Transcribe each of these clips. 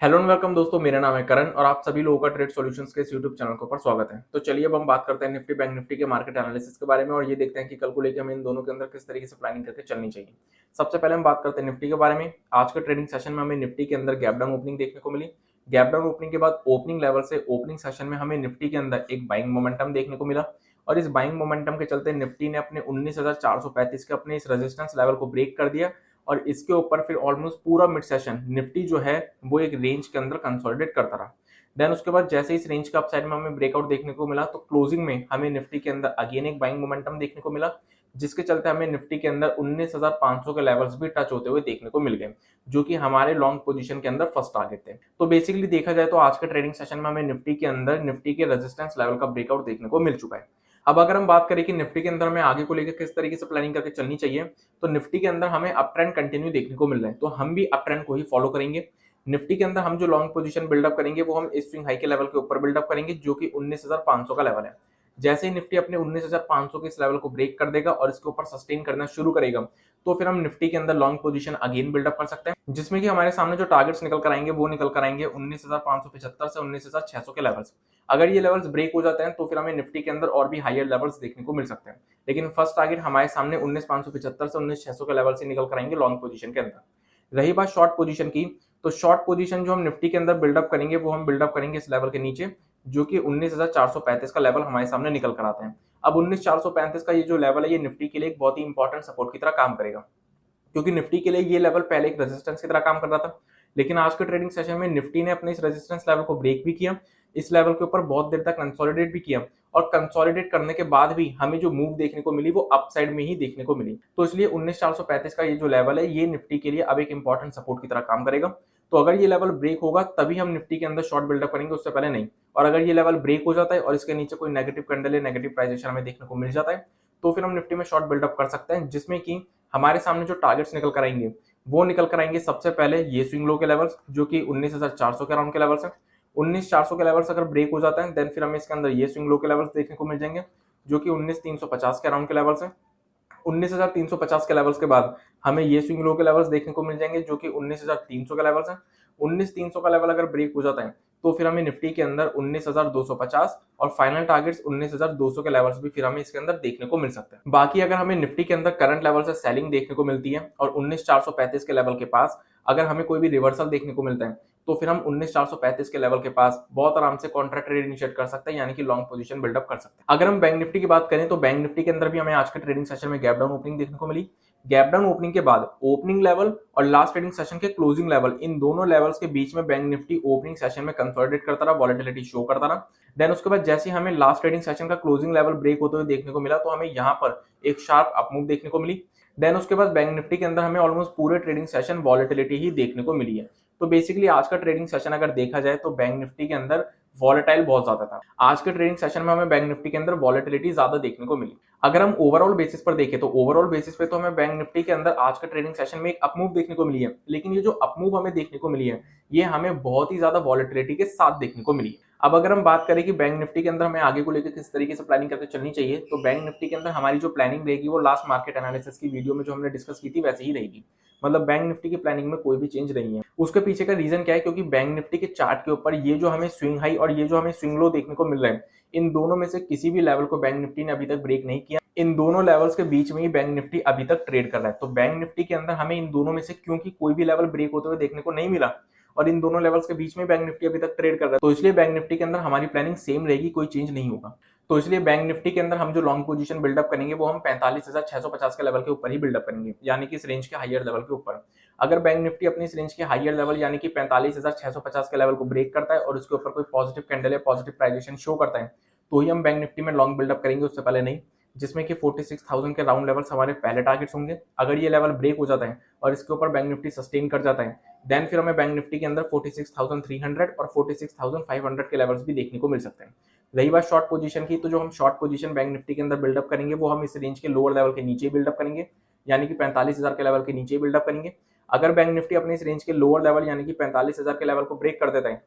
Hello and welcome दोस्तों, मेरा नाम है करण और आप सभी लोगों का ट्रेड सॉल्यूशंस के इस यूट्यूब चैनल के ऊपर स्वागत है। तो चलिए अब हम बात करते हैं निफ्टी बैंक निफ्टी के मार्केट एनालिसिस के बारे में और ये देखते हैं कि कल को लेकर हमें इन दोनों के अंदर किस तरीके से प्लानिंग करके चलनी चाहिए। सबसे पहले हम बात करते हैं निफ्टी के बारे में। आज के ट्रेडिंग सेशन में हमें निफ्टी के अंदर गैप डाउन ओपनिंग देखने को मिली। गैप डाउन ओपनिंग के बाद ओपनिंग लेवल से ओपनिंग सेशन में हमें निफ्टी के अंदर एक बाइंग मोमेंटम देखने को मिला और इस बाइंग मोमेंटम के चलते निफ्टी ने अपने 19,435 के अपने इस रेजिस्टेंस लेवल को ब्रेक कर दिया और इसके ऊपर फिर ऑलमोस्ट पूरा मिड सेशन निफ्टी जो है वो एक रेंज के अंदर कंसोलिडेट करता रहा। देन उसके बाद जैसे इस रेंज का अपसाइड में हमें ब्रेकआउट देखने को मिला तो क्लोजिंग में हमें निफ्टी के अंदर अगेन एक बाइंग मोमेंटम देखने को मिला, जिसके चलते हमें निफ्टी के अंदर 19,500 के लेवल्स भी टच होते हुए देखने को मिल गए, जो कि हमारे लॉन्ग पोजीशन के अंदर फर्स्ट टारगेट थे। तो बेसिकली देखा जाए तो आज के ट्रेडिंग सेशन में हमें निफ्टी के अंदर निफ्टी के रेजिस्टेंस लेवल का ब्रेकआउट देखने को मिल चुका है। अब अगर हम बात करें कि निफ्टी के अंदर हमें आगे को लेकर किस तरीके से प्लानिंग करके चलनी चाहिए, तो निफ्टी के अंदर हमें अप ट्रेंड कंटिन्यू देखने को मिल रहा है, तो हम भी अप ट्रेंड को ही फॉलो करेंगे। निफ्टी के अंदर हम जो लॉन्ग पोजीशन बिल्डअप करेंगे वो हम इस स्विंग हाई के लेवल के ऊपर बिल्डअप करेंगे, जो कि 19,500 का लेवल है। जैसे ही निफ्टी अपने 19,500 के इस लेवल को ब्रेक कर देगा और इसके ऊपर सस्टेन करना शुरू करेगा, तो फिर हम निफ्टी के अंदर लॉन्ग पोजीशन अगेन बिल्डअप कर सकते हैं, जिसमें कि हमारे सामने जो टारगेट्स निकल कर आएंगे वो निकल कर आएंगे 19,575 से 19,600 के लेवल्स। अगर ये लेवल्स ब्रेक हो जाते हैं तो फिर हमें निफ्टी के अंदर और भी हायर लेवल्स देखने को मिल सकते हैं, लेकिन फर्स्ट टारगेट हमारे सामने 19,575 से 19,600 के लेवल से निकल कर आएंगे लॉन्ग पोजीशन के अंदर। रही बात शॉर्ट पोजीशन की, तो शॉर्ट पोजीशन जो हम निफ्टी के अंदर बिल्डअप करेंगे वो हम बिल्डअप करेंगे इस लेवल के नीचे, जो कि 19,435 का लेवल हमारे सामने निकल कर आता है। अब 19,435 का ये जो लेवल है ये निफ्टी के लिए एक बहुत ही इंपॉर्टेंट सपोर्ट की तरह काम करेगा, क्योंकि निफ्टी के लिए ये लेवल पहले एक रेजिस्टेंस की तरह काम कर रहा था, लेकिन आज के ट्रेडिंग सेशन में निफ्टी ने अपने इस रेजिस्टेंस लेवल को ब्रेक भी किया, इस लेवल के ऊपर बहुत देर तक कंसोलिडेट भी किया और कंसोलिडेट करने के बाद भी हमें जो मूव देखने को मिली वो अपसाइड में ही देखने को मिली। तो इसलिए 19,435 का ये जो लेवल है ये निफ्टी के लिए अब एक इंपॉर्टेंट सपोर्ट की तरह काम करेगा। तो अगर ये लेवल ब्रेक होगा तभी हम निफ्टी के अंदर शॉर्ट बिल्डअप करेंगे, उससे पहले नहीं। और अगर ये लेवल ब्रेक हो जाता है और इसके नीचे कोई नेगेटिव कैंडल या नेगेटिव प्राइजेशन हमें देखने को मिल जाता है, तो फिर हम निफ्टी में शॉर्ट बिल्डअप कर सकते हैं, जिसमें कि हमारे सामने जो टारगेट्स निकल कर आएंगे वो निकल कर आएंगे सबसे पहले ये स्विंग लो के लेवल्स, जो कि 19,400 के अराउंड के लेवल्स हैं। 19,400 के लेवल्स अगर ब्रेक हो जाता है देन फिर हमें इसके अंदर ये स्विंग लो के लेवल्स देखने को मिल जाएंगे, जो कि 19,350 के अराउंड के लेवल्स हैं। 19,350 के लेवल्स के बाद हमें ये स्विंग लो के लेवल्स देखने को मिल जाएंगे, जो कि 19,300 के लेवल्स हैं। 19,300 का लेवल अगर ब्रेक हो जाता है तो फिर हमें निफ्टी के अंदर 19,250 और फाइनल टारगेट्स 19,200 के लेवल्स भी फिर हमें इसके अंदर देखने को मिल सकते हैं। बाकी अगर हमें निफ्टी के अंदर करंट लेवल से सेलिंग देखने को मिलती है और 19,435 के लेवल के पास अगर हमें कोई भी रिवर्सल देखने को मिलता है, तो फिर हम 19,435 के लेवल के पास बहुत आराम से कॉन्ट्रैक्ट ट्रेड इनिशिएट कर सकते हैं, यानी कि लॉन्ग पोजीशन बिल्डअप कर सकते हैं। अगर हम बैंक निफ्टी की बात करें तो बैंक निफ्टी के अंदर भी हमें आज के ट्रेडिंग सेशन में गैप डाउन ओपनिंग देखने को मिली। गैप डाउन ओपनिंग के बाद ओपनिंग लेवल और लास्ट ट्रेडिंग सेशन के क्लोजिंग लेवल, इन दोनों लेवल्स के बीच में बैंक निफ्टी ओपनिंग सेशन में कंसोलिडेट करता रहा, वॉलेटिलिटी शो करता रहा। देन उसके बाद जैसे हमें लास्ट ट्रेडिंग सेशन का क्लोजिंग लेवल ब्रेक होते हुए देखने को मिला तो हमें यहाँ पर एक शार्प अपमूव देखने को मिली। देन उसके बाद बैंक निफ्टी के अंदर हमें ऑलमोस्ट पूरे ट्रेडिंग सेशन वॉलेटिलिटी ही देखने को मिली है। तो बेसिकली आज का ट्रेडिंग सेशन अगर देखा जाए तो बैंक निफ्टी के अंदर वॉलेटाइल बहुत ज्यादा था। आज के ट्रेडिंग सेशन में हमें बैंक निफ्टी के अंदर वॉलेटिलिटी ज्यादा देखने को मिली। अगर हम ओवरऑल बेसिस पर देखें तो ओवरऑल बेसिस पे तो हमें बैंक निफ्टी के अंदर आज के ट्रेडिंग सेशन में एक अपमूव देखने को मिली है, लेकिन ये जो अपमूव हमें देखने को मिली है ये हमें बहुत ही ज्यादा वॉलेटिलिटी के साथ देखने को मिली है। अब अगर हम बात करें कि बैंक निफ्टी के अंदर हमें आगे को लेकर किस तरीके से प्लानिंग करके चलनी चाहिए, तो बैंक निफ्टी के अंदर हमारी जो प्लानिंग रहेगी वो लास्ट मार्केट एनालिसिस की वीडियो में जो हमने डिस्कस की थी वैसे ही रहेगी। मतलब बैंक निफ्टी की प्लानिंग में कोई भी चेंज नहीं है। उसके पीछे का रीजन क्या है, क्योंकि बैंक निफ्टी के चार्ट के ऊपर ये जो हमें स्विंग हाई और ये जो हमें स्विंग लो देखने को मिल रहे हैं, इन दोनों में से किसी भी लेवल को बैंक निफ्टी ने अभी तक ब्रेक नहीं किया। इन दोनों लेवल्स के बीच में ही बैंक निफ्टी अभी तक ट्रेड कर रहा है। तो बैंक निफ्टी के अंदर हमें इन दोनों में से क्योंकि कोई भी लेवल ब्रेक होते हुए देखने को नहीं मिला और इन दोनों लेवल्स के बीच में बैंक निफ्टी अभी तक ट्रेड कर रहा है, तो इसलिए बैंक निफ्टी के अंदर हमारी प्लानिंग सेम रहेगी, कोई चेंज नहीं होगा। तो इसलिए बैंक निफ्टी के अंदर हम जो लॉन्ग पोजीशन बिल्डअप करेंगे वो हम 45,650 के लेवल के ऊपर ही बिल्डअप करेंगे, यानी कि इस रेंज के हायर लेवल के ऊपर। अगर बैंक निफ्टी अपनी इस रेंज के हायर लेवल यानी कि 45,650 के लेवल को ब्रेक करता है और उसके ऊपर कोई पॉजिटिव कैंडल या पॉजिटिव प्राइजेशन शो करता है, तो ही हम बैंक निफ्टी में लॉन्ग बिल्डअप करेंगे, उससे पहले नहीं। जिसमें कि 46,000 के राउंड लेवल्स हमारे पहले टारगेट्स होंगे। अगर ये लेवल ब्रेक हो जाता है और इसके ऊपर बैंक निफ्टी सस्टेन कर जाता है, देन फिर हमें बैंक निफ्टी के अंदर 46,300 और 46,500 के लेवल्स भी देखने को मिल सकते हैं। रही बात शॉर्ट पोजीशन की, तो जो हम शॉर्ट पोजीशन बैंक निफ्टी के अंदर बिल्डअप करेंगे वो हम इस रेंज के लोअर लेवल के नीचे बिल्डअप करेंगे, यानी कि 45,000 के लेवल के नीचे बिल्डअप करेंगे। अगर बैंक निफ्टी अपने इस रेंज के लोअर लेवल यानी कि 45,000 के लेवल को ब्रेक कर देता है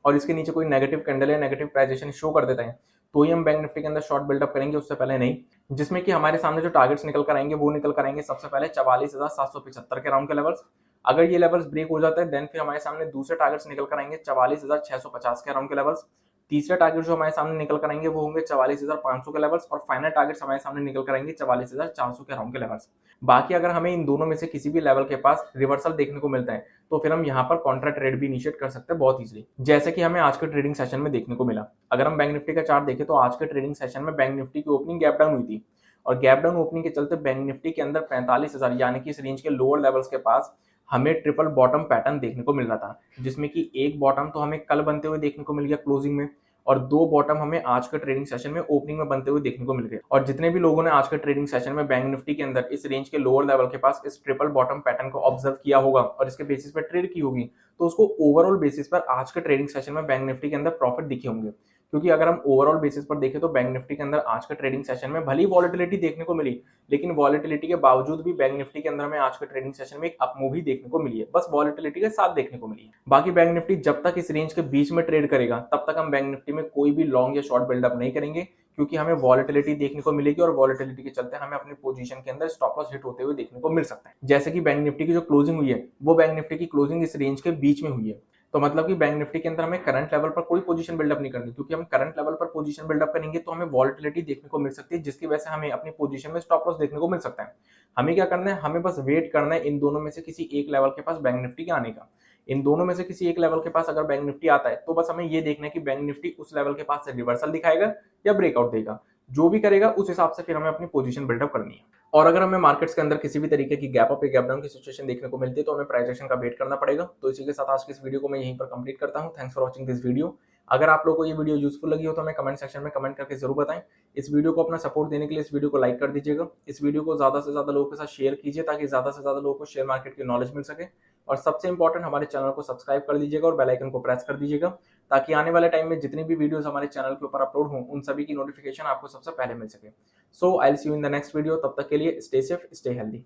और इसके नीचे कोई नेगेटिव कैंडल या नेगेटिव प्राइजेशन शो कर देता है, तो ही हम बैंक निफ्टी के अंदर शॉर्ट बिल्डअप करेंगे, उससे पहले नहीं। जिसमें कि हमारे सामने जो टारगेट्स निकल कर आएंगे वो निकल कर आएंगे सबसे पहले 44,775 के राउंड के लेवल्स। अगर ये लेवल्स ब्रेक हो जाता है देन फिर हमारे सामने दूसरे टारगेट्स निकल कर आएंगे 44,650 के अराउंड के लेवल्स। तीसरे टारगेट जो हमारे सामने निकल कर आएंगे वो होंगे 44,500 के लेवल्स, और फाइनल टारगेट्स हमारे सामने निकल कर आएंगे 44,400 के अराउंड के लेवल्स। बाकी अगर हमें इन दोनों में से किसी भी लेवल के पास रिवर्सल देखने को मिलता है तो फिर हम यहाँ पर कॉन्ट्रा ट्रेड भी इनिशिएट कर सकते हैं बहुत इजीली, जैसे कि हमें आज के ट्रेडिंग सेशन में देखने को मिला। अगर हम बैंक निफ्टी का चार्ट देखें तो आज के ट्रेडिंग सेशन में बैंक निफ्टी की ओपनिंग गैप डाउन हुई थी, और गैप डाउन ओपनिंग के चलते बैंक निफ्टी के अंदर 45,000 यानी कि इस रेंज के लोअर लेवल्स के पास हमें ट्रिपल बॉटम पैटर्न देखने को मिल रहा था, जिसमें कि एक बॉटम तो हमें कल बनते हुए देखने को मिल गया क्लोजिंग में, और दो बॉटम हमें आज के ट्रेडिंग सेशन में ओपनिंग में बनते हुए देखने को मिल गए। और जितने भी लोगों ने आज के ट्रेडिंग सेशन में बैंक निफ्टी के अंदर इस रेंज के लोअर लेवल के पास इस ट्रिपल बॉटम पैटर्न को ऑब्जर्व किया होगा और इसके बेसिस पर ट्रेड की होगी, तो उसको ओवरऑल बेसिस पर आज के ट्रेडिंग सेशन में बैंक निफ्टी के अंदर प्रॉफिट दिखे होंगे। क्योंकि अगर हम ओवरऑल बेसिस पर देखें तो बैंक निफ्टी के अंदर आज के ट्रेडिंग सेशन में भली वॉलेटिलिटी देखने को मिली, लेकिन वॉलेटिलिटी के बावजूद भी बैंक निफ्टी के अंदर हमें आज के ट्रेडिंग सेशन में एक अप मूव ही देखने को मिली है, बस वॉलेटिलिटी के साथ देखने को मिली है। बाकी बैंक निफ्टी जब तक इस रेंज के बीच में ट्रेड करेगा तब तक हम बैंक निफ्टी में कोई भी लॉन्ग या शॉर्ट बिल्डअप नहीं करेंगे, क्योंकि हमें वॉलेटिलिटी देखने को मिलेगी और वॉलेटिलिटी के चलते हमें अपनी पोजीशन के अंदर स्टॉप लॉस हिट होते हुए देखने को मिल सकता है। जैसे कि बैंक निफ्टी की जो क्लोजिंग हुई है वो बैंक निफ्टी की क्लोजिंग इस रेंज के बीच में हुई है, तो मतलब कि बैंक निफ्टी के अंदर हमें करंट लेवल पर कोई पोजीशन बिल्डअप नहीं करनी, क्योंकि हम करंट लेवल पर पोजीशन बिल्डअप करेंगे तो हमें वॉलेटिलिटी देखने को मिल सकती है, जिसकी वजह से हमें अपनी पोजीशन में स्टॉप लॉस देखने को मिल सकता है। हमें क्या करना है, हमें बस वेट करना है इन दोनों में से किसी एक लेवल के पास बैंक निफ्टी के आने का। इन दोनों में से किसी एक लेवल के पास अगर बैंक निफ्टी आता है तो बस हमें ये देखना है कि बैंक निफ्टी उस लेवल के पास से रिवर्सल दिखाएगा या ब्रेकआउट देगा। जो भी करेगा उस हिसाब से फिर हमें अपनी पोजीशन बिल्डअप करनी है। और अगर हमें मार्केट्स के अंदर किसी भी तरीके की गैप अप या गैप डाउन की सिचुएशन देखने को मिलती है तो हमें प्राइस एक्शन का वेट करना पड़ेगा। तो इसी के साथ आज की इस वीडियो को मैं यहीं पर कंप्लीट करता हूं। Thanks for watching this video. अगर आप लोगों को ये वीडियो यूजफुल लगी हो तो हमें कमेंट सेक्शन में कमेंट करके जरूर बताएं। इस वीडियो को अपना सपोर्ट देने के लिए इस वीडियो को लाइक कर दीजिएगा। इस वीडियो को ज्यादा से ज्यादा लोगों के साथ शेयर कीजिए ताकि ज्यादा से ज्यादा लोगों को शेयर मार्केट की नॉलेज मिल सके। और सबसे इंपॉर्टेंट, हमारे चैनल को सब्सक्राइब कर दीजिएगा और बेल आइकन को प्रेस कर दीजिएगा ताकि आने वाले टाइम में जितनी भी वीडियोस हमारे चैनल के ऊपर अपलोड हों उन सभी की नोटिफिकेशन आपको सबसे पहले मिल सके। So I will see you in the next video. तब तक के लिए स्टे सेफ, स्टे हेल्दी।